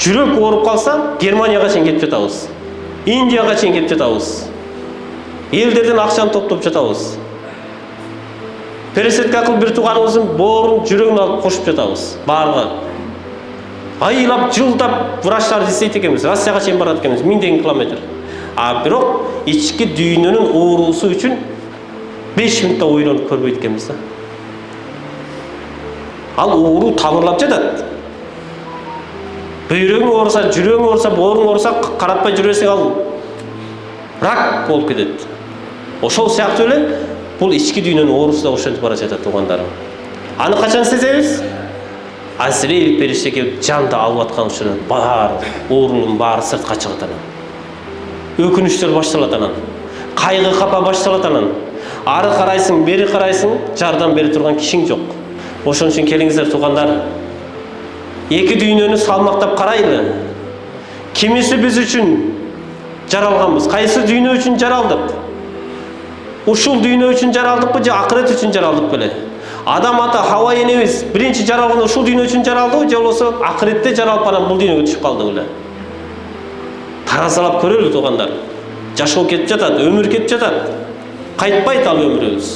жүрек ооруп калса Германияга чейин кетип жатабыз, Индияга чейин кетип жатабыз, элдерден акчаны топтоп жатабыз. Пересетке кылып бир тууганыбыздын боорун, жүрөгүн алып кошуп жатабыз баарга. Айлап, жылдап врачтар издейт экенбиз, Россияга чейин барат экенбиз, 1000 километр. А бирок ички дүйнөнүн оорусу үчүн 5 минутта ойлонуп көрбөйт экенбиз да. Ал оору тамырлап жатат. Бүйрөгүң ооруса, жүрөгүң ооруса, бооруң ооруса, каратпай жүрө берсең ал рак болуп кетет. Ошол сыяктуу эле бул ички дүйнөнүн оорусу да ошентип бара жатат туугандарым. Аны качан сезебиз? Азраил периште келип жанды алып аткан учурда бар оорунун баары сыртка чыгат анан. Өкүнүчтөр башталат анан. Кайгы капа башталат анан. Ары карайсың, бери карайсың, жардам бере турган кишиң жок. Ошон үчүн келиңиздер туугандар. Эки дүйнөнү салмактап карайлы. Кимиси биз үчүн жаралганбыз, кайсы дүйнө үчүн жаралдык? Ушул дүйнө үчүн жаралдыкпы же акырет үчүн жаралдык беле? Адам ата Хава энебиз биринчи жаралганда ушул дүйнө үчүн жаралдыбы же болбосо акыретте жаралып анан бул дүйнөгө түшүп калды беле? Таразалап көрөлү туугандар. Жашоо кетип жатат, өмүр кетип жатат. Кайтпайт ал өмүрүбүз.